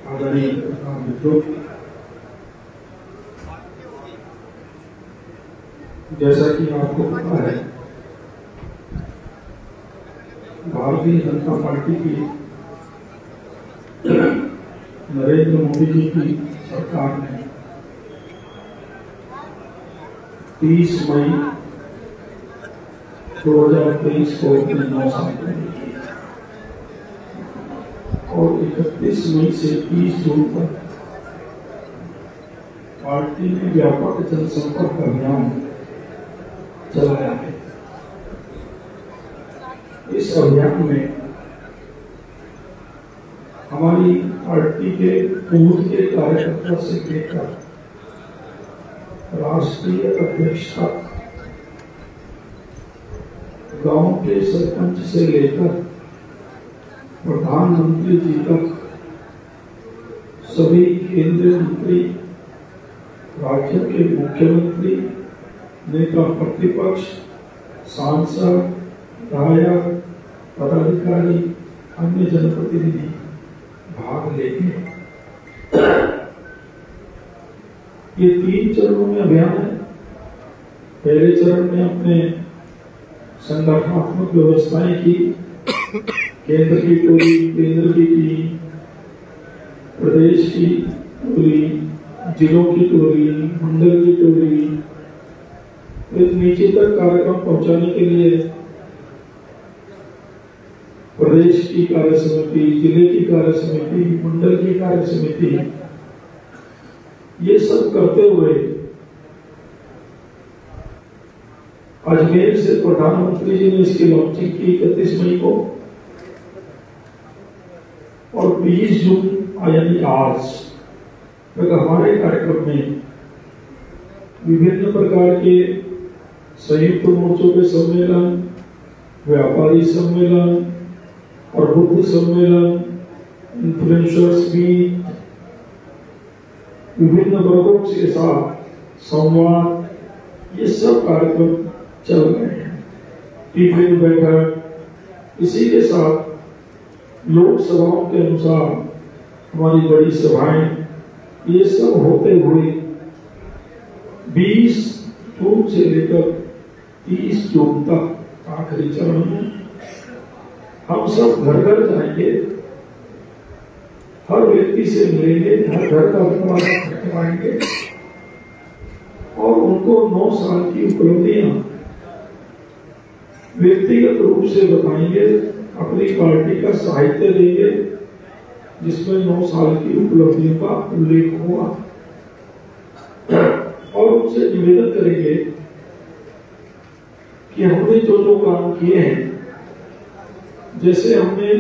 आदरणीय मित्रों, जैसा कि आपको पता है, भारतीय जनता पार्टी की नरेंद्र मोदी जी की सरकार ने 30 मई 2023 को अपने 9 साल पूरे किए और 31 मई से 30 जून तक पार्टी ने व्यापक जनसंपर्क अभियान चलाया है। इस अभियान में हमारी पार्टी के पूर्व के कार्यकर्ता से लेकर राष्ट्रीय अध्यक्ष तक, गांव के सरपंच से लेकर प्रधानमंत्री जी तक, सभी केंद्रीय मंत्री, राज्य के मुख्यमंत्री, नेता प्रतिपक्ष, सांसद, विधायक, पदाधिकारी, अन्य जनप्रतिनिधि भाग लेंगे। ये 3 चरणों में अभियान है। पहले चरण में अपने संगठनात्मक व्यवस्थाएं की, केंद्र की टोली, केंद्र की टीम, प्रदेश की टोली, जिलों की टोली, मंडल की टोली, फिर नीचे तक कार्यक्रम पहुंचाने के लिए प्रदेश की कार्य समिति, जिले की कार्य समिति, मंडल की कार्य समिति, ये सब करते हुए अजमेर से प्रधानमंत्री जी ने इसकी लॉन्चिंग की 31 मई को और 20 जून यानी आज तक हमारे कार्यक्रम में विभिन्न प्रकार के संयुक्त मोर्चों के सम्मेलन, व्यापारी सम्मेलन और बुद्ध सम्मेलन, इन्फ्लुएंसर्स मीट, विभिन्न वर्गों के साथ संवाद, ये सब कार्यक्रम चल रहे हैं। टिफिन बैठक, इसी के साथ लोकसभाओं के अनुसार हमारी बड़ी सभाएं, ये सब होते हुए 20 जून से लेकर 30 जून तक आखिरी चरण में हम सब घर घर जाएंगे, हर व्यक्ति से मिलेंगे, हर घर का धन्यवाद करवाएंगे और उनको 9 साल की उपलब्धियां व्यक्तिगत रूप से बताएंगे, अपनी पार्टी का साहित्य देंगे जिसमें 9 साल की उपलब्धियों का उल्लेख हुआ और उनसे निवेदन करेंगे कि हमने जो जो काम किए हैं, जैसे हमने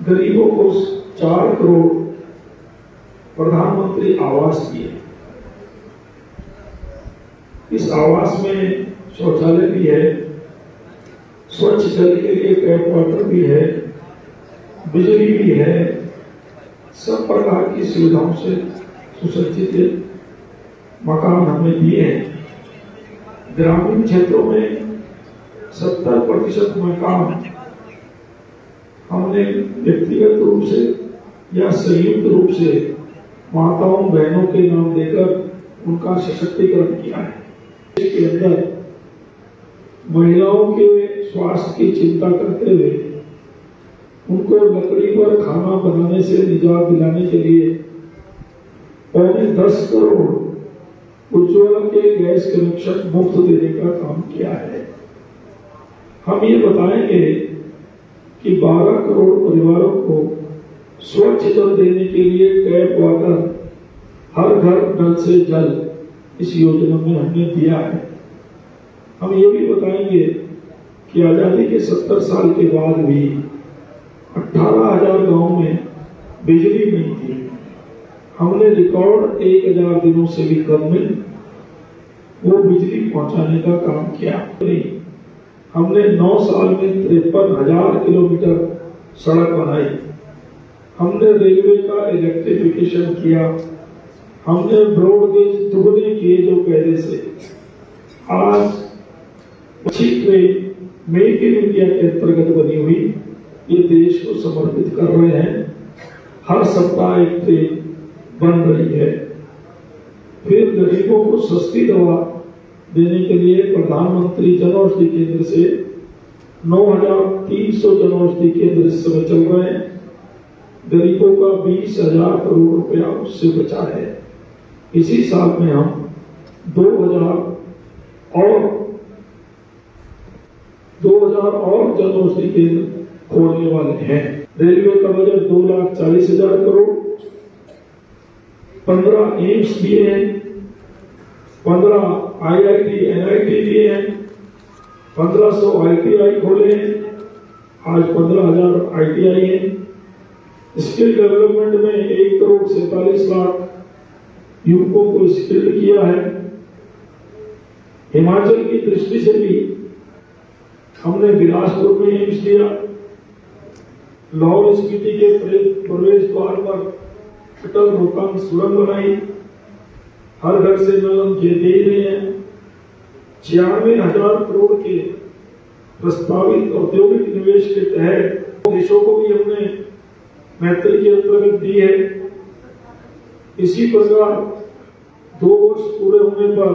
गरीबों को 4 करोड़ प्रधानमंत्री आवास दिए। इस आवास में शौचालय भी है, स्वच्छ जल के लिए टैप वाटर भी है, बिजली भी है, सब प्रकार की सुविधाओं से सुसज्जित मकान हमने दिए हैं। ग्रामीण क्षेत्रों में 70% मकान हमने व्यक्तिगत रूप से या संयुक्त रूप से माताओं बहनों के नाम देकर उनका सशक्तिकरण किया है। इसके अंदर महिलाओं के स्वास्थ्य की चिंता करते हुए उनको लकड़ी पर खाना बनाने से निजात दिलाने के लिए 10 करोड़ उज्ज्वला के गैस कनेक्शन मुफ्त देने का काम किया है। हम ये बताएंगे कि 12 करोड़ परिवारों को स्वच्छ जल देने के लिए टैप वाटर, हर घर नल से जल, इस योजना में हमने दिया है। हम ये भी बताएंगे कि आजादी के 70 साल के बाद भी 18,000 गांव में बिजली नहीं थी। हमने रिकॉर्ड 1,000 दिनों से भी कम में वो बिजली पहुंचाने का काम किया। हमने 9 साल में 53,000 किलोमीटर सड़क बनाई। हमने रेलवे का इलेक्ट्रिफिकेशन किया। हमने ब्रॉडगेज दुगने किए जो पहले से। आज अच्छी ट्रेन मेक इन इंडिया के अंतर्गत बनी हुई ये देश को समर्पित कर रहे हैं। हर सप्ताह एक ट्रेन बन रही है। फिर गरीबों को सस्ती दवा देने के लिए प्रधानमंत्री जन औषधि केंद्र से 9,300 जन औषधि केंद्र इस समय चल रहे हैं। गरीबों का 20,000 करोड़ रुपया उससे बचा है। इसी साल में हम 2,000 और जन औषधि केंद्र खोलने वाले हैं। रेलवे का बजट 2,40,000 करोड़, 15 एम्स दिए हैं, 15 IIT NIT दिए हैं, 1500 ITI खोले हैं, आज 15,000 ITI हैं। स्किल डेवलपमेंट में 1,47,00,000 युवकों को स्किल्ड किया है। हिमाचल की दृष्टि से भी हमने बिलासपुर में एम्स दिया, लाहौल स्पीति के प्रवेश द्वार पर अटल रोहतांग सुरंग बनाई, हर घर से नल दे रहे हैं। 96,000 करोड़ के प्रस्तावित औद्योगिक निवेश के तहत देशों को भी हमने मैत्री के अंतर्गत दी है। इसी प्रकार 2 वर्ष पूरे होने पर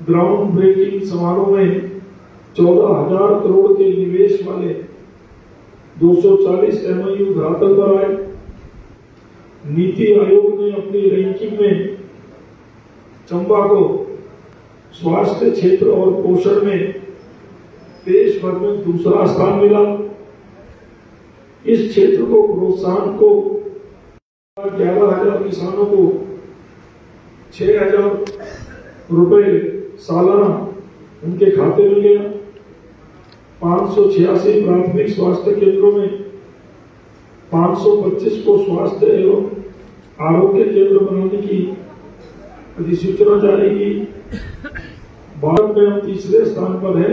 ग्राउंड ब्रेकिंग समारोह में 14,000 करोड़ के निवेश वाले 240 MOU धरातल पर आए। नीति आयोग ने अपनी रैंकिंग में चंबा को स्वास्थ्य क्षेत्र और पोषण में देश भर में दूसरा स्थान मिला। इस क्षेत्र को प्रोत्साहन को 11,000 किसानों को 6,000 रुपए सालाना उनके खाते में गया। 586 प्राथमिक स्वास्थ्य केंद्रों में 525 को स्वास्थ्य एवं आरोग्य केंद्र बनाने की अधिसूचना जारी की। भारत में हम तीसरे स्थान पर है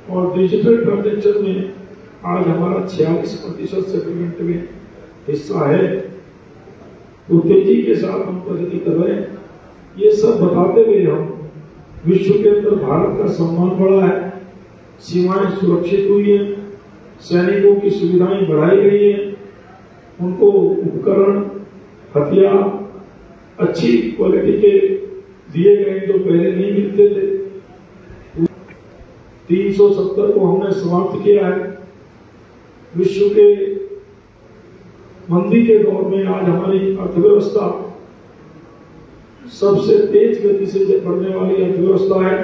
और डिजिटल ट्रांजैक्शन में आज हमारा 46% सेटलमेंट में हिस्सा है। तो तेजी के साथ हम प्रगति कर रहे हैं। ये सब बताते हुए हम विश्व के अंदर भारत का सम्मान बढ़ा है, सीमाएं सुरक्षित हुई है, सैनिकों की सुविधाएं बढ़ाई गई है, उनको उपकरण हथियार अच्छी क्वालिटी के दिए गए जो पहले नहीं मिलते थे। 370 को हमने समाप्त किया है। विश्व के मंदी के दौर में आज हमारी अर्थव्यवस्था सबसे तेज गति से बढ़ने वाली अर्थव्यवस्था है।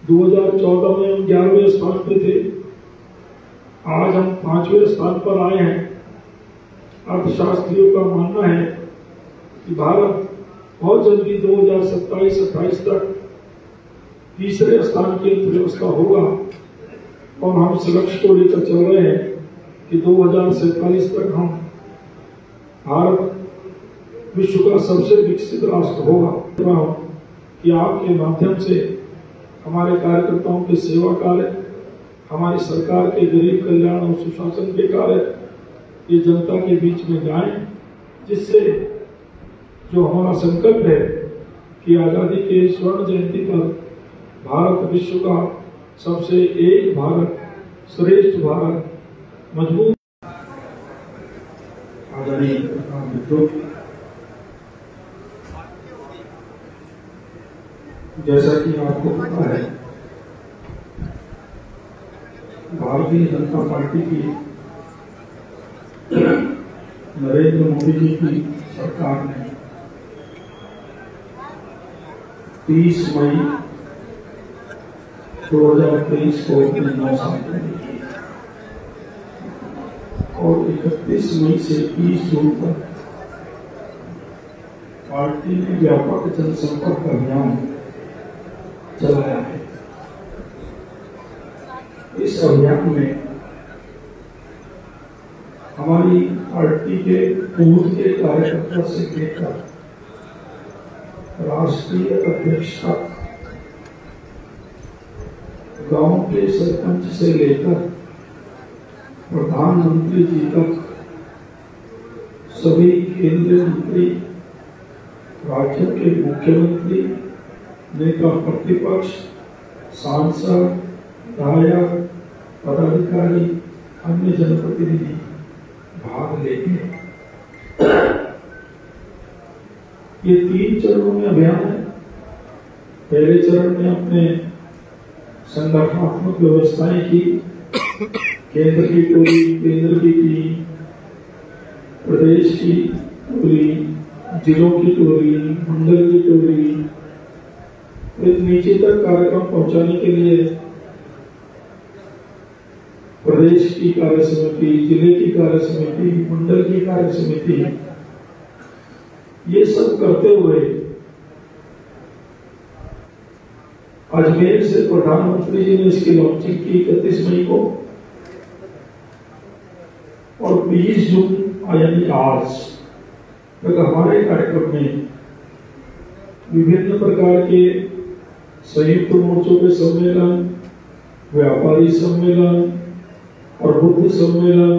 2014 में हम 11वें स्थान पे थे, आज हम 5वें स्थान पर आए हैं। अर्थशास्त्रियों का मानना है कि भारत बहुत जल्दी 2027-28 तक तीसरे स्थान की अर्थव्यवस्था होगा और हम इस लक्ष्य को लेकर चल रहे हैं कि 2047 तक हम भारत विश्व का सबसे विकसित राष्ट्र होगा। कि आपके माध्यम से हमारे कार्यकर्ताओं के सेवा कार्य, हमारी सरकार के गरीब कल्याण और सुशासन के कार्य ये जनता के बीच में जाएं, जिससे जो हमारा संकल्प है कि आजादी के स्वर्ण जयंती पर भारत विश्व का सबसे एक भारत श्रेष्ठ भारत मजबूत। आदरणीय मित्रों, जैसा कि आपको पता है, भारतीय जनता पार्टी की नरेंद्र मोदी जी की सरकार ने 30 मई 2023 को अपने 9 साल पूरे किए और 31 मई से 30 जून तक पार्टी ने व्यापक जनसंपर्क अभियान चलाया है। इस अभियान में हमारी पार्टी के पूर्व के कार्यकर्ता से लेकर राष्ट्रीय अध्यक्ष तक, गांव के सरपंच से लेकर प्रधानमंत्री जी तक सभी केंद्रीय मंत्री, राज्यों के मुख्यमंत्री, नेता प्रतिपक्ष, सांसद, विधायक, पदाधिकारी, अन्य जनप्रतिनिधि भाग लेंगे। ये 3 चरणों में अभियान है। पहले चरण में हमने संगठनात्मक व्यवस्थाएं की, केंद्र की टोली, केंद्र की टीम, प्रदेश की टोली, जिलों की टोली, मंडल की टोली, फिर नीचे तक कार्यक्रम पहुंचाने के लिए प्रदेश की कार्य समिति, जिले की कार्य समिति, मंडल की कार्य समिति, ये सब करते हुए अजमेर से प्रधानमंत्री जी ने इसकी लॉन्चिंग की 31 मई को, और 20 जून यानी आज तक हमारे कार्यक्रम में विभिन्न प्रकार के संयुक्त मोर्चों के सम्मेलन, व्यापारी सम्मेलन और बुद्ध सम्मेलन,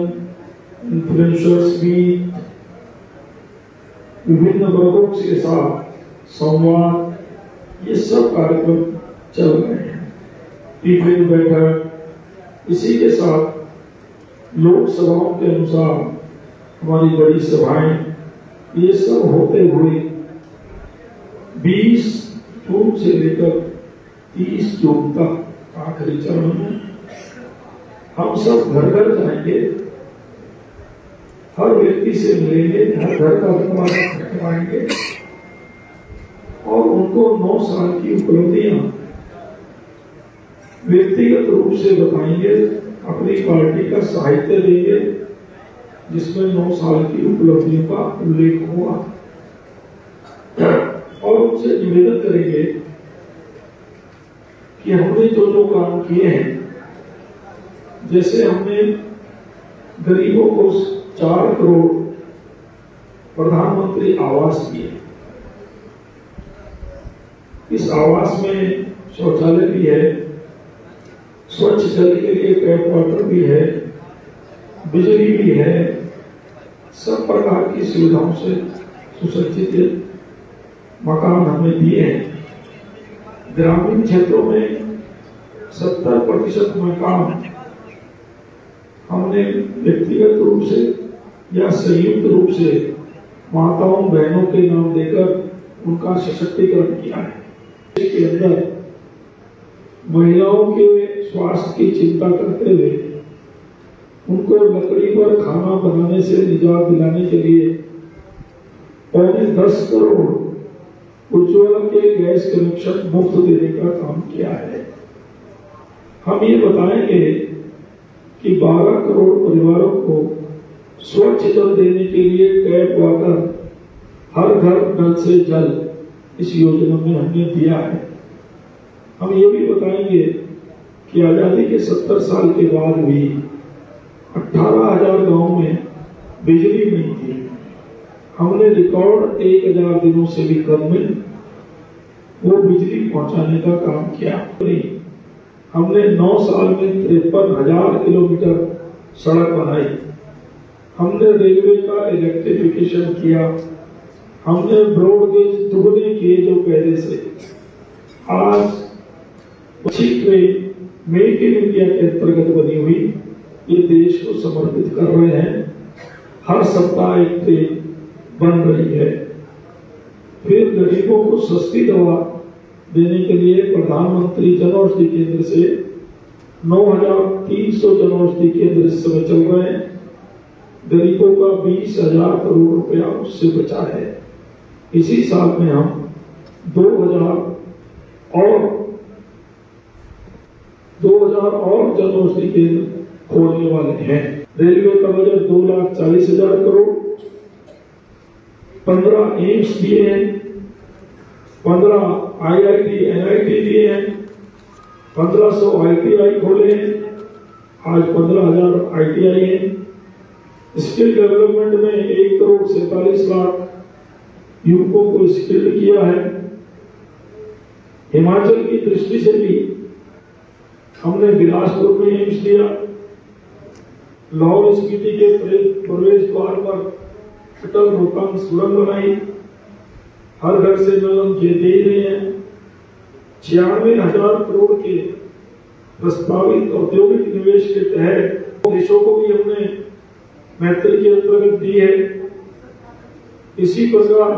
इन्फ्लुएंसर्स मीट, विभिन्न वर्गों के साथ संवाद, ये सब कार्यक्रम चल रहे हैं। टिफिन बैठक, इसी के साथ लोकसभाओं के अनुसार हमारी बड़ी सभाएं, ये सब होते हुए 20 जून से लेकर 30 जून तक आखिरी चरण में हम सब घर घर जाएंगे, हर व्यक्ति से मिलेंगे, हर घर का धन्यवाद करवाएंगे और उनको 9 साल की उपलब्धियां व्यक्तिगत रूप से बताएंगे, अपनी पार्टी का साहित्य देंगे जिसमें 9 साल की उपलब्धियों का उल्लेख हुआ, और उनसे निवेदन करेंगे कि हमने जो जो काम किए हैं, जैसे हमने गरीबों को 4 करोड़ प्रधानमंत्री आवास दिए, इस आवास में शौचालय भी है, स्वच्छ जल के लिए टैप वाटर भी है, बिजली भी है, सब प्रकार की सुविधाओं से सुसज्जित मकान हमने दिए हैं। ग्रामीण क्षेत्रों में 70% मकान हमने व्यक्तिगत रूप से या संयुक्त रूप से माताओं बहनों के नाम देकर उनका सशक्तिकरण किया है। इसके अंदर महिलाओं के स्वास्थ्य की चिंता करते हुए उनको लकड़ी पर खाना बनाने से निजात दिलाने के लिए 10 करोड़ उज्ज्वला के गैस कनेक्शन मुफ्त देने का काम किया है। हम ये बताएंगे कि 12 करोड़ परिवारों को स्वच्छ जल देने के लिए टैप वाटर, हर घर नल से जल, इस योजना में हमने दिया है। हम ये भी बताएंगे कि आजादी के 70 साल के बाद भी 18,000 गांव में बिजली नहीं थी, हमने रिकॉर्ड 1,000 दिनों से भी कम में वो बिजली पहुंचाने का काम किया। हमने 9 साल में 53,000 किलोमीटर सड़क बनाई, हमने रेलवे का इलेक्ट्रिफिकेशन किया, हमने ब्रॉडगेज दुगने किए जो पहले से। आज अच्छी ट्रेन मेक इन इंडिया के अंतर्गत बनी हुई, ये देश को समर्पित कर रहे हैं। हर सप्ताह एक ट्रेन बन रही है। फिर गरीबों को सस्ती दवा देने के लिए प्रधानमंत्री जन औषधि केंद्र से 9,300 जन औषधि केंद्र इस समय चल रहे हैं। गरीबों का 20,000 करोड़ रुपया उससे बचा है। इसी साल में हम 2,000 और जन औषधि केंद्र खोलने वाले हैं। रेलवे का बजट 2,40,000 करोड़, 15 एम्स दिए हैं, 15 IIT NIT दिए हैं, 1500 ITI खोले हैं, आज 15,000 ITI हैं। स्किल डेवलपमेंट में 1,47,00,000 युवकों को स्किल्ड किया है। हिमाचल की दृष्टि से भी हमने बिलासपुर में एम्स दिया, लाहौल स्पीति के प्रवेश द्वार पर अटल रोहतांग सुरंग बनाई, हर घर से नल हम दे रहे हैं। 96,000 करोड़ के प्रस्तावित औद्योगिक निवेश के तहत देशों को भी हमने मैत्री के अंतर्गत दी है। इसी प्रकार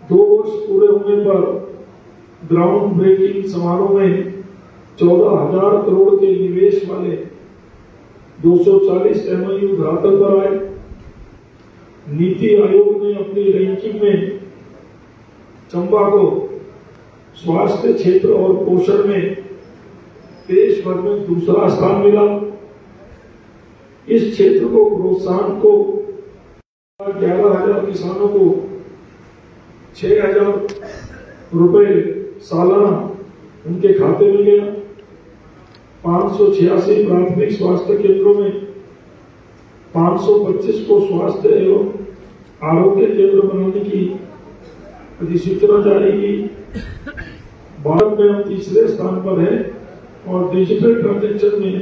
2 वर्ष पूरे होने पर ग्राउंड ब्रेकिंग समारोह में 14,000 करोड़ के निवेश वाले 240 MOU धरातल पर आए। नीति आयोग ने अपनी रैंकिंग में चंबा को स्वास्थ्य क्षेत्र और पोषण में देश भर में दूसरा स्थान मिला। इस क्षेत्र को प्रोत्साहन को 11,000 किसानों को 6,000 रुपए सालाना उनके खाते में गया। 586 प्राथमिक स्वास्थ्य केंद्रों में 525 को स्वास्थ्य एवं आरोग्य केंद्र बनाने की अधिसूचना जारी की। भारत में हम तीसरे स्थान पर है और डिजिटल ट्रांजैक्शन में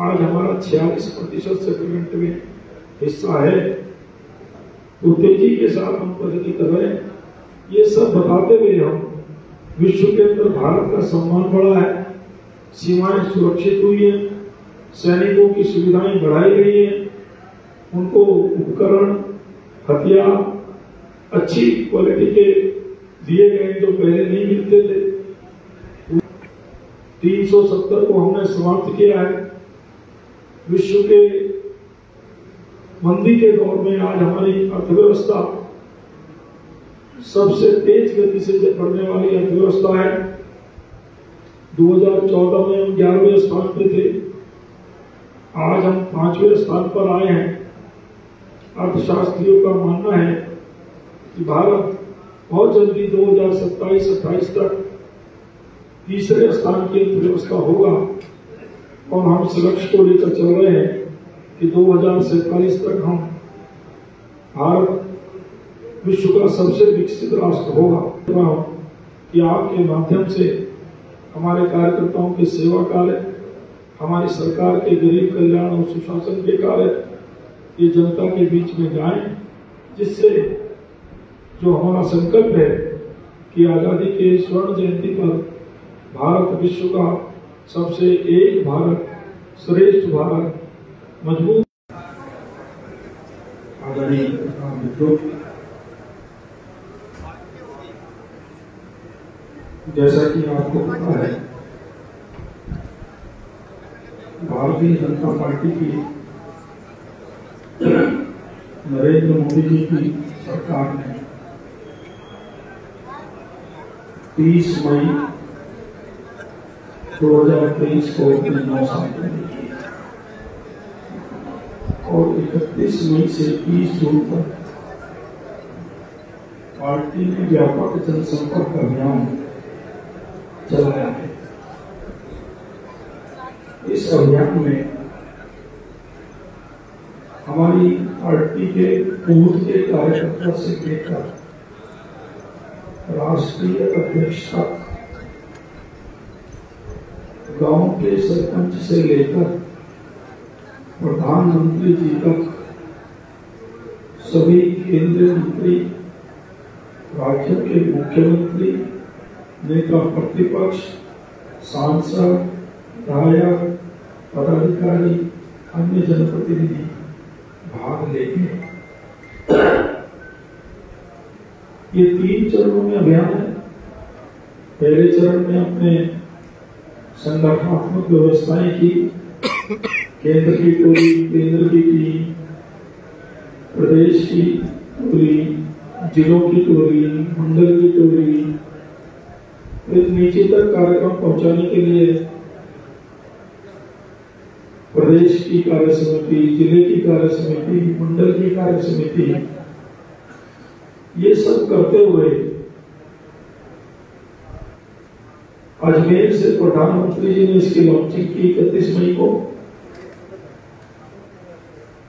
आज हमारा 46% सेटलमेंट में हिस्सा है। तो तेजी के साथ हम प्रगति कर रहे हैं। ये सब बताते हुए हम विश्व के अंदर भारत का सम्मान बढ़ा है, सीमाएं सुरक्षित हुई है, सैनिकों की सुविधाएं बढ़ाई गई है, उनको उपकरण हथियार अच्छी क्वालिटी के दिए गए जो पहले नहीं मिलते थे। 370 को हमने समाप्त किया है। विश्व के मंदी के दौर में आज हमारी अर्थव्यवस्था सबसे तेज गति से बढ़ने वाली अर्थव्यवस्था है। 2014 में हम 11वें स्थान पे थे, आज हम 5वें स्थान पर आए हैं। अर्थशास्त्रियों का मानना है कि भारत बहुत जल्दी 2027-28 तक तीसरे स्थान की अर्थव्यवस्था होगा और हम इस लक्ष्य को लेकर चल रहे हैं कि 2047 तक हम भारत विश्व का सबसे विकसित राष्ट्र होगा। कि आपके माध्यम से हमारे कार्यकर्ताओं के सेवा कार्य, हमारी सरकार के गरीब कल्याण और सुशासन के कार्य ये जनता के बीच में जाएं, जिससे जो हमारा संकल्प है कि आजादी के स्वर्ण जयंती पर भारत विश्व का सबसे एक भारत, श्रेष्ठ भारत, मजबूत। आदरणीय मित्रों, जैसा कि आपको पता है, भारतीय जनता पार्टी की नरेंद्र मोदी जी की सरकार ने 30 मई 2023 को अपनी 9 साल पूरी की और 31 मई से 30 जून तक पार्टी ने व्यापक जनसंपर्क अभियान चलाया है। इस अभियान में हमारी पार्टी के बूथ के कार्यकर्ता से लेकर राष्ट्रीय अध्यक्ष तक, गांव के सरपंच से लेकर प्रधानमंत्री जी तक सभी केंद्रीय मंत्री, राज्यों के मुख्यमंत्री, नेता प्रतिपक्ष, सांसद, विधायक, पदाधिकारी, अन्य जनप्रतिनिधि भाग लेंगे। ये 3 चरणों में अभियान है। पहले चरण में अपने संगठनात्मक व्यवस्थाएं की, केंद्र की टोली, केंद्र की टीम, प्रदेश की टोली, जिलों की टोली, मंडल की टोली, नीचे तक कार्यक्रम पहुंचाने के लिए प्रदेश की कार्य समिति, जिले की कार्य समिति, मंडल की कार्य समिति, ये सब करते हुए अजमेर से प्रधानमंत्री जी ने इसकी लॉन्चिंग की 31 मई को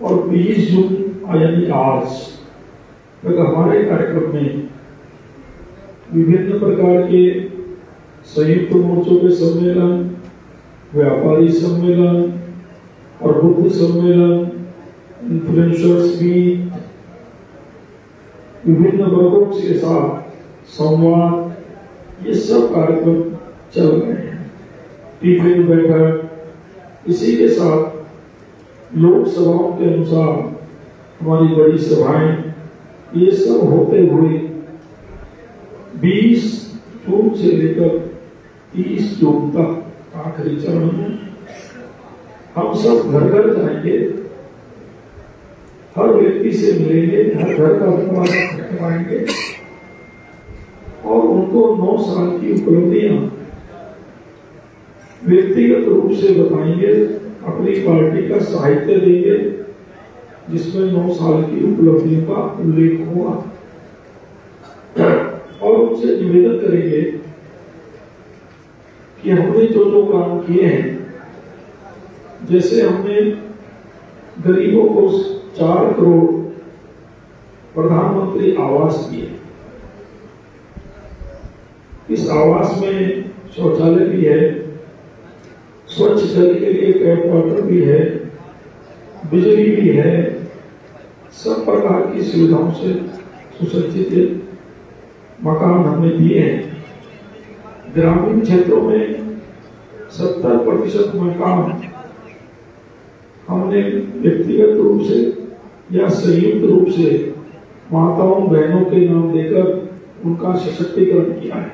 और 20 जून यानी आज तक हमारे कार्यक्रम में विभिन्न प्रकार के संयुक्त मोर्चों के सम्मेलन, व्यापारी सम्मेलन और बुद्ध सम्मेलन, इन्फ्लुएंसर्स मीट, विभिन्न वर्गों के साथ संवाद, ये सब कार्यक्रम चल रहे हैं। टिफिन बैठक, इसी के साथ लोकसभाओं के अनुसार हमारी बड़ी सभाएं, ये सब होते हुए 20 जून से लेकर 30 जून तक आखिरी चरण में हम सब घर घर जाएंगे, हर व्यक्ति से मिलेंगे, हर घर का दरवाजा खटखटाएंगे और उनको 9 साल की उपलब्धियां व्यक्तिगत रूप से बताएंगे, अपनी पार्टी का साहित्य देंगे जिसमें 9 साल की उपलब्धियों का उल्लेख हुआ और उनसे निवेदन करेंगे कि हमने जो जो काम किए हैं, जैसे हमने गरीबों को 4 करोड़ प्रधानमंत्री आवास दिए, इस आवास में शौचालय भी है, स्वच्छ जल के लिए टैप वाटर भी है, बिजली भी है, सब प्रकार की सुविधाओं से सुसज्जित मकान हमने दिए हैं। ग्रामीण क्षेत्रों में 70% मकान हमने व्यक्तिगत रूप से या संयुक्त रूप से माताओं बहनों के नाम देकर उनका सशक्तिकरण किया है।